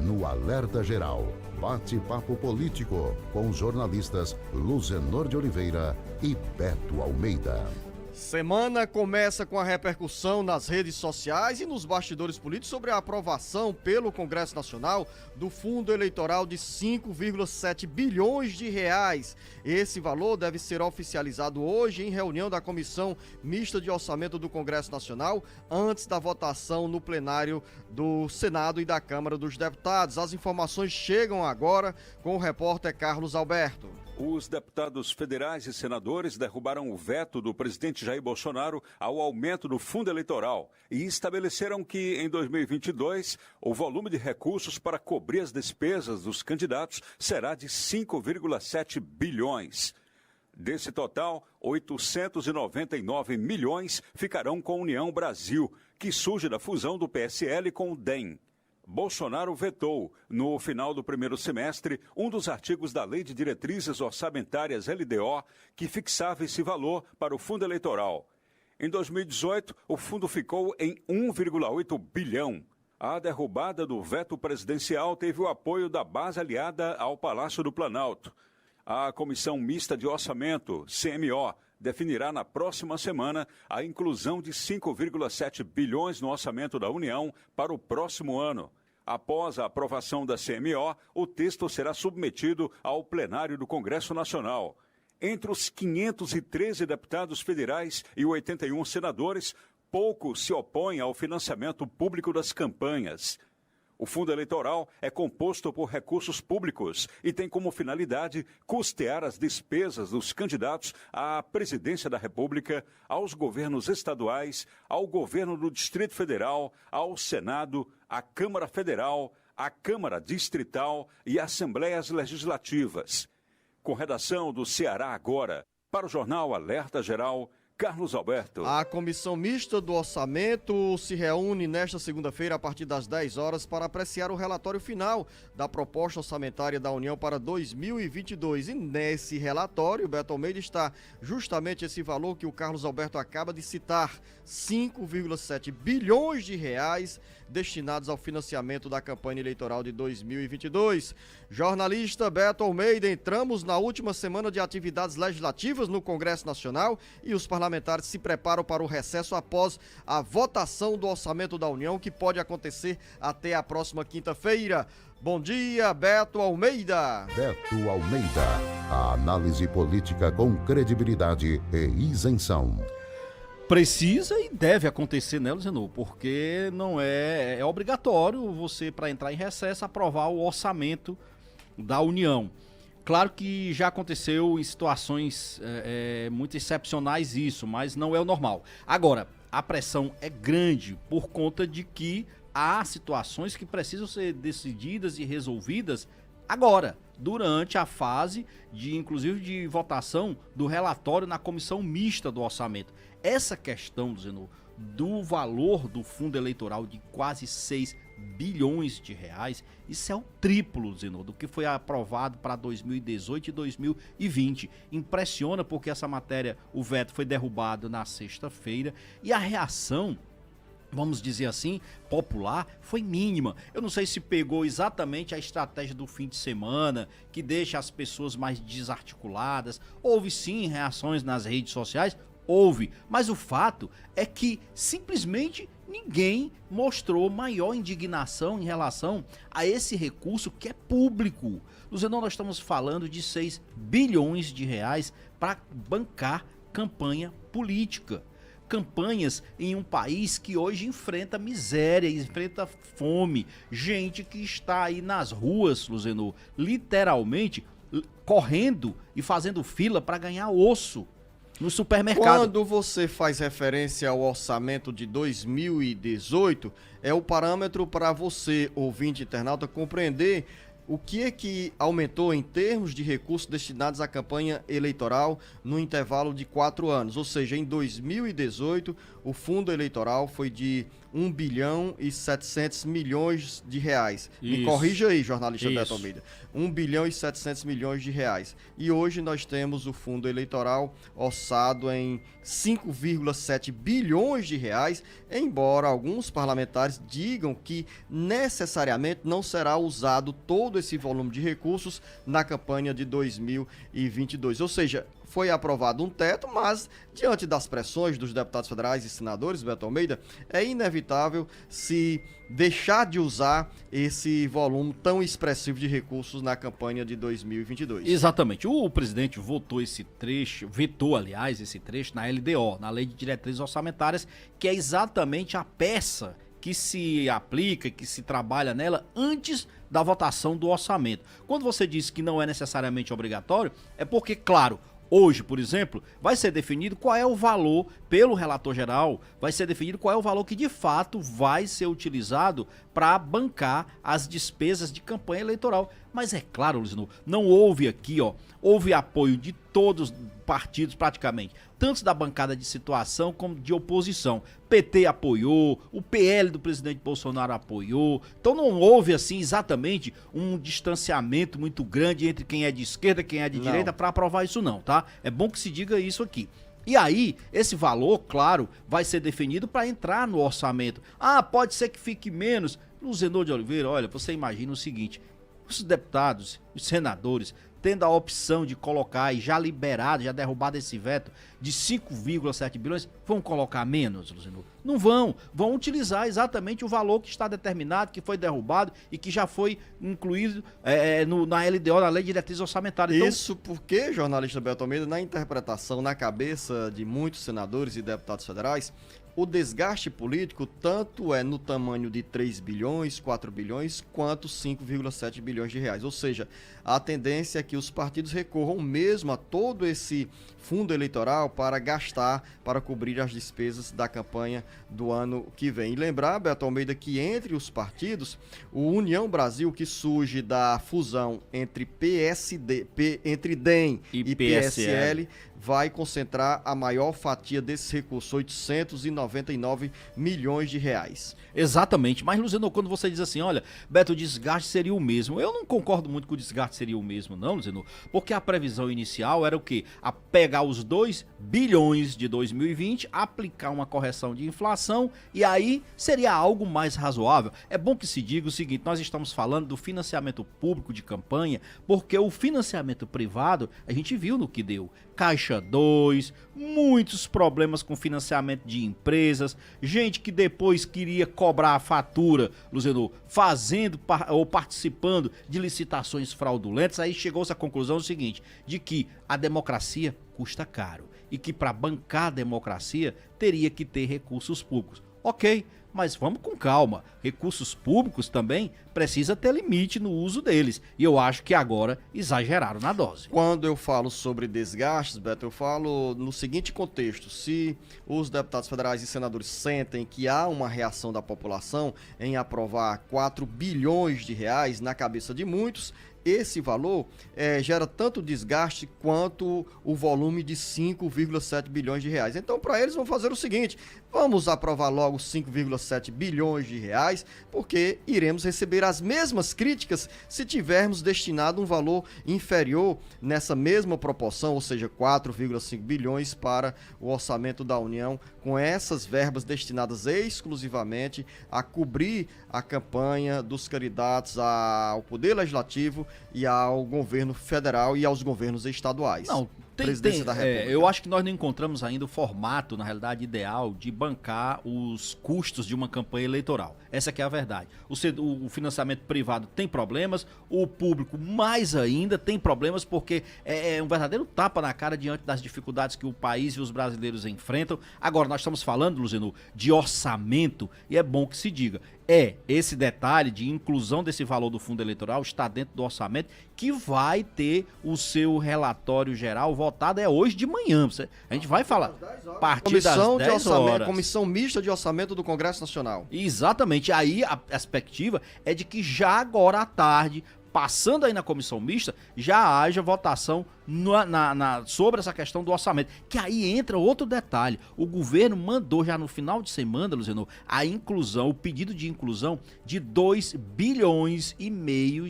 no Alerta Geral. Bate-papo político com os jornalistas Luzenor de Oliveira e Beto Almeida. Semana começa com a repercussão nas redes sociais e nos bastidores políticos sobre a aprovação pelo Congresso Nacional do fundo eleitoral de 5,7 bilhões de reais. Esse valor deve ser oficializado hoje em reunião da Comissão Mista de Orçamento do Congresso Nacional, antes da votação no plenário do Senado e da Câmara dos Deputados. As informações chegam agora com o repórter Carlos Alberto. Os deputados federais e senadores derrubaram o veto do presidente Jair Bolsonaro ao aumento do fundo eleitoral e estabeleceram que, em 2022, o volume de recursos para cobrir as despesas dos candidatos será de 5,7 bilhões. Desse total, 899 milhões ficarão com a União Brasil, que surge da fusão do PSL com o DEM. Bolsonaro vetou, no final do primeiro semestre, um dos artigos da Lei de Diretrizes Orçamentárias LDO que fixava esse valor para o fundo eleitoral. Em 2018, o fundo ficou em 1,8 bilhão. A derrubada do veto presidencial teve o apoio da base aliada ao Palácio do Planalto. A Comissão Mista de Orçamento, CMO, definirá na próxima semana a inclusão de 5,7 bilhões no orçamento da União para o próximo ano. Após a aprovação da CMO, o texto será submetido ao plenário do Congresso Nacional. Entre os 513 deputados federais e 81 senadores, poucos se opõem ao financiamento público das campanhas. O fundo eleitoral é composto por recursos públicos e tem como finalidade custear as despesas dos candidatos à presidência da República, aos governos estaduais, ao governo do Distrito Federal, ao Senado, à Câmara Federal, à Câmara Distrital e Assembleias Legislativas. Com redação do Ceará Agora, para o jornal Alerta Geral, Carlos Alberto. A Comissão Mista do Orçamento se reúne nesta segunda-feira a partir das 10 horas para apreciar o relatório final da proposta orçamentária da União para 2022. E nesse relatório, Beto Almeida, está justamente esse valor que o Carlos Alberto acaba de citar, 5,7 bilhões de reais destinados ao financiamento da campanha eleitoral de 2022. Jornalista Beto Almeida, entramos na última semana de atividades legislativas no Congresso Nacional e os parlamentares se preparam para o recesso após a votação do orçamento da União, que pode acontecer até a próxima quinta-feira. Bom dia, Beto Almeida. Beto Almeida, a análise política com credibilidade e isenção. Precisa e deve acontecer, né, Luzenor? Porque não é obrigatório você, para entrar em recesso, aprovar o orçamento da União. Claro que já aconteceu em situações muito excepcionais isso, mas não é o normal. Agora, a pressão é grande por conta de que há situações que precisam ser decididas e resolvidas agora, durante a fase inclusive de votação do relatório na Comissão Mista do Orçamento. Essa questão, Zenor, do valor do fundo eleitoral de quase 6 bilhões de reais, isso é o triplo, Zenor, do que foi aprovado para 2018 e 2020. Impressiona porque essa matéria, o veto foi derrubado na sexta-feira e a reação, vamos dizer assim, popular, foi mínima. Eu não sei se pegou exatamente a estratégia do fim de semana, que deixa as pessoas mais desarticuladas. Houve sim reações nas redes sociais, houve, mas o fato é que simplesmente ninguém mostrou maior indignação em relação a esse recurso que é público. Luzenor, nós estamos falando de 6 bilhões de reais para bancar campanha política. Campanhas em um país que hoje enfrenta miséria, enfrenta fome, gente que está aí nas ruas, Luzenor, literalmente correndo e fazendo fila para ganhar osso no supermercado. Quando você faz referência ao orçamento de 2018, é o parâmetro para você, ouvinte internauta, compreender o que é que aumentou em termos de recursos destinados à campanha eleitoral no intervalo de 4 anos. Ou seja, em 2018, o fundo eleitoral foi de 1 bilhão e 700 milhões de reais. Me Isso. corrija aí, jornalista Isso. Beto Almeida. 1 bilhão e 700 milhões de reais. E hoje nós temos o fundo eleitoral orçado em 5,7 bilhões de reais, embora alguns parlamentares digam que necessariamente não será usado todo esse volume de recursos na campanha de 2022. Ou seja, foi aprovado um teto, mas diante das pressões dos deputados federais e senadores, Beto Almeida, é inevitável se deixar de usar esse volume tão expressivo de recursos na campanha de 2022. Exatamente. O presidente vetou, aliás, esse trecho na LDO, na Lei de Diretrizes Orçamentárias, que é exatamente a peça que se aplica, que se trabalha nela antes da votação do orçamento. Quando você diz que não é necessariamente obrigatório, é porque, claro, hoje, por exemplo, vai ser definido qual é o valor, pelo relator geral, vai ser definido qual é o valor que de fato vai ser utilizado para bancar as despesas de campanha eleitoral. Mas é claro, Luciano, não houve aqui, houve apoio de todos os partidos praticamente, tanto da bancada de situação como de oposição. PT apoiou, o PL do presidente Bolsonaro apoiou, então não houve assim exatamente um distanciamento muito grande entre quem é de esquerda e quem é de direita para aprovar isso não, tá? É bom que se diga isso aqui. E aí, esse valor, claro, vai ser definido para entrar no orçamento. Ah, pode ser que fique menos. Luzenor de Oliveira, olha, você imagina o seguinte, os deputados, os senadores, tendo a opção de colocar e já liberado, já derrubado esse veto de 5,7 bilhões, vão colocar menos, Luzenor? Não vão utilizar exatamente o valor que está determinado, que foi derrubado e que já foi incluído na LDO, na Lei de Diretrizes Orçamentárias. Então, isso porque, jornalista Beto Almeida, na interpretação, na cabeça de muitos senadores e deputados federais, o desgaste político tanto é no tamanho de 3 bilhões, 4 bilhões, quanto 5,7 bilhões de reais. Ou seja, a tendência é que os partidos recorram mesmo a todo esse fundo eleitoral para gastar, para cobrir as despesas da campanha do ano que vem. E lembrar, Beto Almeida, que entre os partidos, o União Brasil, que surge da fusão entre entre DEM e PSL, vai concentrar a maior fatia desse recurso, 899 milhões de reais. Exatamente, mas Luciano, quando você diz assim, olha, Beto, o desgaste seria o mesmo, eu não concordo muito que o desgaste seria o mesmo não, Luciano, porque a previsão inicial era o quê? A pegar os 2 bilhões de 2020, aplicar uma correção de inflação e aí seria algo mais razoável. É bom que se diga o seguinte, nós estamos falando do financiamento público de campanha, porque o financiamento privado, a gente viu no que deu, Caixa 2, muitos problemas com financiamento de empresas, gente que depois queria cobrar a fatura, Luciano, fazendo ou participando de licitações fraudulentas, aí chegou-se à conclusão seguinte, de que a democracia custa caro e que para bancar a democracia teria que ter recursos públicos. Ok, mas vamos com calma, recursos públicos também precisa ter limite no uso deles, e eu acho que agora exageraram na dose. Quando eu falo sobre desgastes, Beto, eu falo no seguinte contexto, se os deputados federais e senadores sentem que há uma reação da população em aprovar 4 bilhões de reais na cabeça de muitos, esse valor gera tanto desgaste quanto o volume de 5,7 bilhões de reais. Então, para eles, vão fazer o seguinte, vamos aprovar logo 5,7 bilhões de reais, porque iremos receber as mesmas críticas se tivermos destinado um valor inferior nessa mesma proporção, ou seja, 4,5 bilhões para o orçamento da União, com essas verbas destinadas exclusivamente a cobrir a campanha dos candidatos ao Poder Legislativo e ao governo federal e aos governos estaduais. Não, Presidência da República. Eu acho que nós não encontramos ainda o formato, na realidade, ideal de bancar os custos de uma campanha eleitoral. Essa que é a verdade. O financiamento privado tem problemas, o público mais ainda tem problemas, porque é um verdadeiro tapa na cara diante das dificuldades que o país e os brasileiros enfrentam. Agora, nós estamos falando, Luciano, de orçamento, e é bom que se diga. Esse detalhe de inclusão desse valor do fundo eleitoral está dentro do orçamento, que vai ter o seu relatório geral votado hoje de manhã. A gente vai falar a partir das 10 horas. Comissão mista de orçamento do Congresso Nacional. Exatamente. Aí a perspectiva é de que já agora à tarde passando aí na comissão mista, já haja votação sobre essa questão do orçamento. Que aí entra outro detalhe. O governo mandou já no final de semana, Luciano, o pedido de inclusão de 2,5 bilhões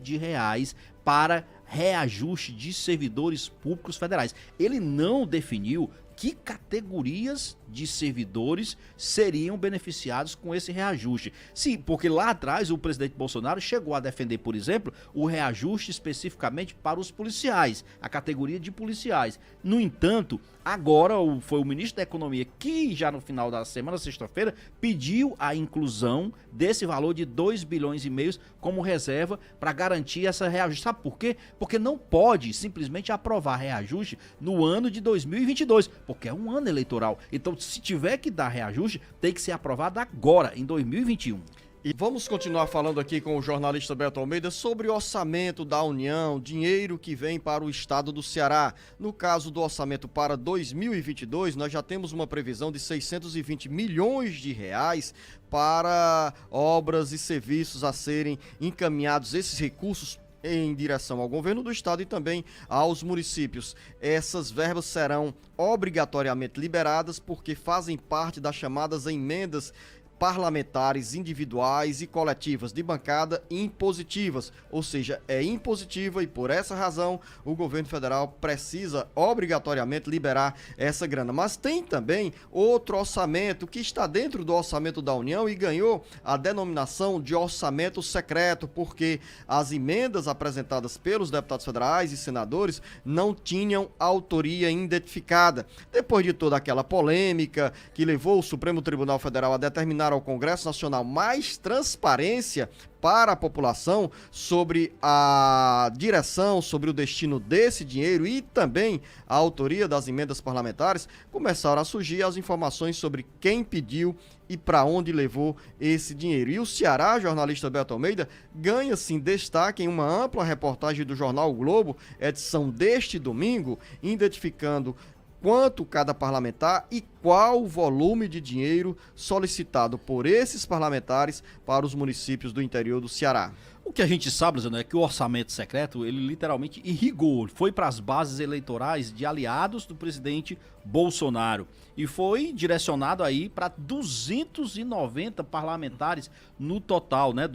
de reais para reajuste de servidores públicos federais. Ele não definiu que categorias de servidores seriam beneficiados com esse reajuste. Sim, porque lá atrás o presidente Bolsonaro chegou a defender, por exemplo, o reajuste especificamente para os policiais, a categoria de policiais. No entanto, agora foi o ministro da Economia que já no final da semana, sexta-feira, pediu a inclusão desse valor de 2,5 bilhões como reserva para garantir essa reajuste. Sabe por quê? Porque não pode simplesmente aprovar reajuste no ano de 2022, porque é um ano eleitoral. Então, se tiver que dar reajuste, tem que ser aprovado agora, em 2021. E vamos continuar falando aqui com o jornalista Beto Almeida sobre o orçamento da União, dinheiro que vem para o estado do Ceará. No caso do orçamento para 2022, nós já temos uma previsão de 620 milhões de reais para obras e serviços a serem encaminhados, esses recursos em direção ao governo do estado e também aos municípios. Essas verbas serão obrigatoriamente liberadas porque fazem parte das chamadas emendas parlamentares individuais e coletivas de bancada impositivas, ou seja, é impositiva e por essa razão o governo federal precisa obrigatoriamente liberar essa grana. Mas tem também outro orçamento que está dentro do orçamento da União e ganhou a denominação de orçamento secreto, porque as emendas apresentadas pelos deputados federais e senadores não tinham autoria identificada. Depois de toda aquela polêmica que levou o Supremo Tribunal Federal a determinar ao Congresso Nacional mais transparência para a população sobre a direção, sobre o destino desse dinheiro e também a autoria das emendas parlamentares, começaram a surgir as informações sobre quem pediu e para onde levou esse dinheiro. E o Ceará, jornalista Beto Almeida, ganha sim destaque em uma ampla reportagem do jornal o Globo, edição deste domingo, identificando quanto cada parlamentar e qual o volume de dinheiro solicitado por esses parlamentares para os municípios do interior do Ceará. O que a gente sabe, Luciano, é que o orçamento secreto, ele literalmente irrigou, foi para as bases eleitorais de aliados do presidente Bolsonaro e foi direcionado aí para 290 parlamentares no total, né,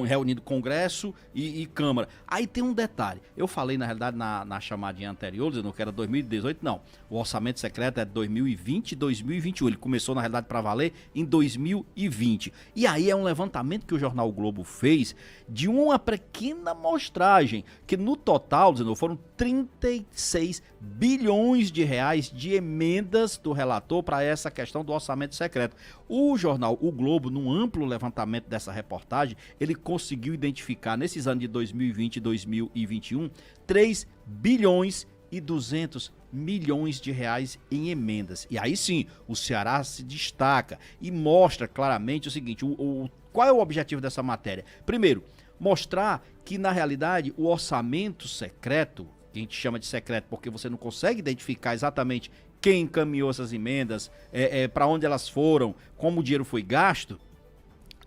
reunindo Congresso e Câmara. Aí tem um detalhe, eu falei na realidade na chamadinha anterior, dizendo que era 2018, não, o orçamento secreto é 2020 e 2021, ele começou na realidade para valer em 2020. E aí é um levantamento que o jornal o Globo fez de uma pequena amostragem, que no total, dizendo, foram 36 bilhões de reais de emendas do relator para essa questão do orçamento secreto. O jornal O Globo, num amplo levantamento dessa reportagem, ele conseguiu identificar nesses anos de 2020 e 2021 3 bilhões e 200 milhões de reais em emendas. E aí sim, o Ceará se destaca e mostra claramente o seguinte, qual é o objetivo dessa matéria? Primeiro, mostrar que na realidade o orçamento secreto, que a gente chama de secreto porque você não consegue identificar exatamente quem encaminhou essas emendas, para onde elas foram, como o dinheiro foi gasto,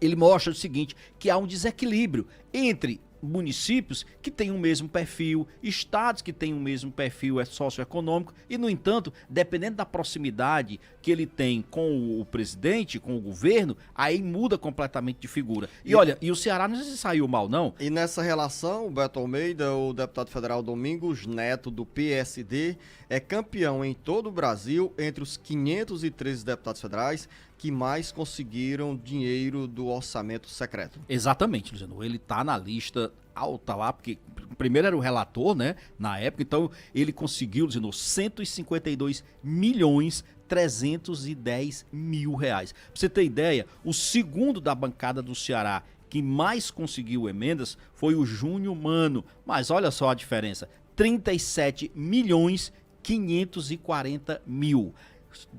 ele mostra o seguinte, que há um desequilíbrio entre municípios que têm o mesmo perfil, estados que têm o mesmo perfil socioeconômico e, no entanto, dependendo da proximidade que ele tem com o presidente, com o governo, aí muda completamente de figura. E olha, e o Ceará não se saiu mal, não. E nessa relação, o Beto Almeida, o deputado federal Domingos Neto, do PSD, é campeão em todo o Brasil entre os 513 deputados federais que mais conseguiram dinheiro do orçamento secreto. Exatamente, Luciano. Ele tá na lista alta lá, porque primeiro era o relator, né, na época, então ele conseguiu, Luciano, 152 milhões 310 mil reais. Pra você ter ideia, o segundo da bancada do Ceará que mais conseguiu emendas foi o Júnior Mano, mas olha só a diferença, 37 milhões 540 mil.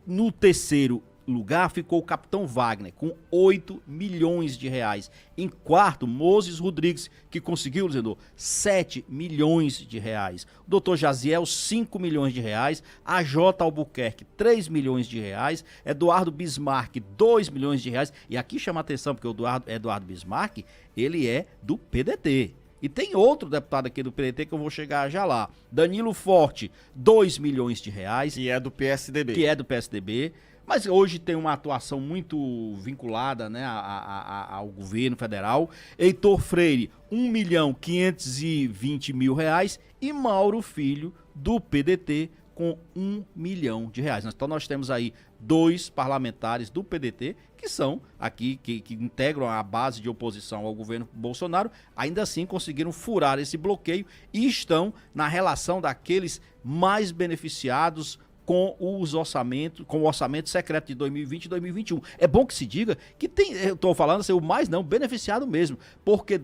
No terceiro lugar ficou o capitão Wagner, com 8 milhões de reais. Em quarto, Moses Rodrigues, que conseguiu, Luzenor, 7 milhões de reais. O doutor Jaziel, 5 milhões de reais. A J. Albuquerque, 3 milhões de reais. Eduardo Bismarck, 2 milhões de reais. E aqui chama a atenção, porque o Eduardo Bismarck, ele é do PDT. E tem outro deputado aqui do PDT que eu vou chegar já lá. Danilo Forte, 2 milhões de reais. Que é do PSDB. Que é do PSDB. Mas hoje tem uma atuação muito vinculada, né, ao governo federal. Heitor Freire, 1.520.000 reais. E Mauro Filho, do PDT, com 1 milhão de reais. Então nós temos aí 2 parlamentares do PDT que são aqui, que integram a base de oposição ao governo Bolsonaro, ainda assim conseguiram furar esse bloqueio e estão na relação daqueles mais beneficiados com o orçamento secreto de 2020 e 2021. É bom que se diga que tem, eu estou falando assim, o mais não, beneficiado mesmo, porque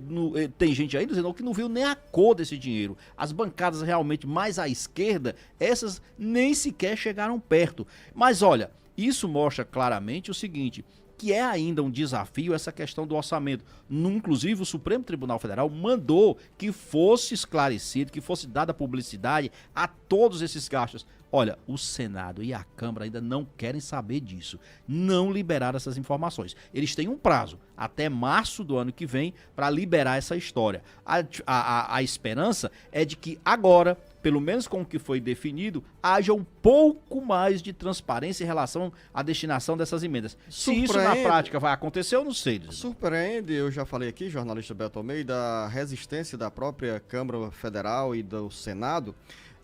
tem gente aí dizendo que não viu nem a cor desse dinheiro. As bancadas realmente mais à esquerda, essas nem sequer chegaram perto. Mas olha, isso mostra claramente o seguinte, que é ainda um desafio essa questão do orçamento. Inclusive, o Supremo Tribunal Federal mandou que fosse esclarecido, que fosse dada publicidade a todos esses gastos. Olha, o Senado e a Câmara ainda não querem saber disso, não liberaram essas informações. Eles têm um prazo, até março do ano que vem, para liberar essa história. A esperança é de que agora, pelo menos com o que foi definido, haja um pouco mais de transparência em relação à destinação dessas emendas. Se isso na prática vai acontecer, eu não sei. Surpreende, eu já falei aqui, jornalista Beto Almeida, a resistência da própria Câmara Federal e do Senado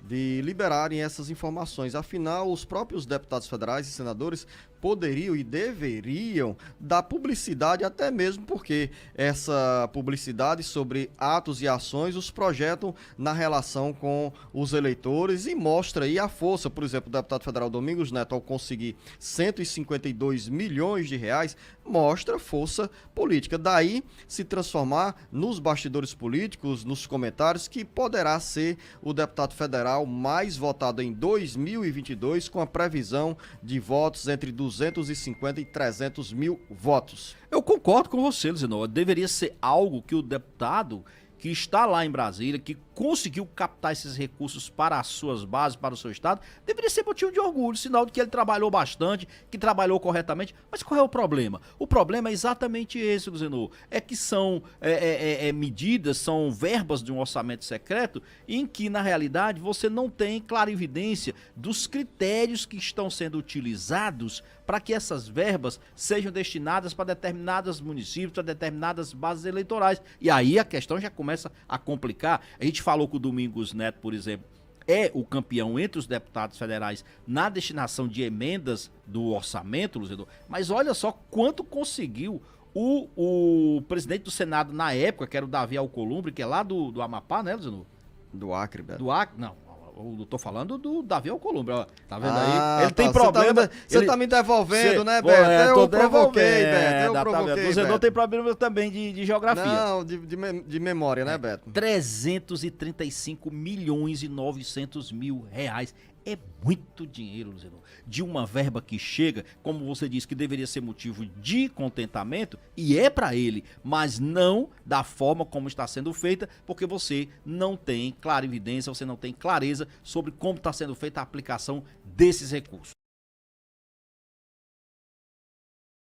de liberarem essas informações. Afinal, os próprios deputados federais e senadores poderiam e deveriam dar publicidade, até mesmo porque essa publicidade sobre atos e ações os projetam na relação com os eleitores e mostra aí a força. Por exemplo, o deputado federal Domingos Neto, ao conseguir 152 milhões de reais, mostra força política. Daí se transformar nos bastidores políticos, nos comentários, que poderá ser o deputado federal mais votado em 2022, com a previsão de votos entre 250 e 300 mil votos. Eu concordo com você, Luzenor. Deveria ser algo que o deputado que está lá em Brasília, que conseguiu captar esses recursos para as suas bases, para o seu estado, deveria ser motivo de orgulho, sinal de que ele trabalhou bastante, que trabalhou corretamente. Mas qual é o problema? O problema é exatamente esse, Luzenor. É que são medidas, são verbas de um orçamento secreto em que, na realidade, você não tem clarividência dos critérios que estão sendo utilizados para que essas verbas sejam destinadas para determinados municípios, para determinadas bases eleitorais. E aí a questão já começa a complicar. A gente falou que o Domingos Neto, por exemplo, é o campeão entre os deputados federais na destinação de emendas do orçamento, Luzenor, mas olha só quanto conseguiu o presidente do Senado na época, que era o Davi Alcolumbre, que é lá do Amapá, né, Luzenor? Do Acre, Beto. Do Acre, não. Eu tô falando do Davi Alcolumbre, ó. Tá vendo aí? Ele tem problema. Você tá me devolvendo, né, Beto? Eu provoquei, Beto. Eu provoquei. Você não tem problema também de geografia. Não, de memória, né, Beto? 335 milhões e 900 mil reais. É muito dinheiro, Luzenor, de uma verba que chega, como você disse, que deveria ser motivo de contentamento, e é para ele, mas não da forma como está sendo feita, porque você não tem clarividência, você não tem clareza sobre como está sendo feita a aplicação desses recursos.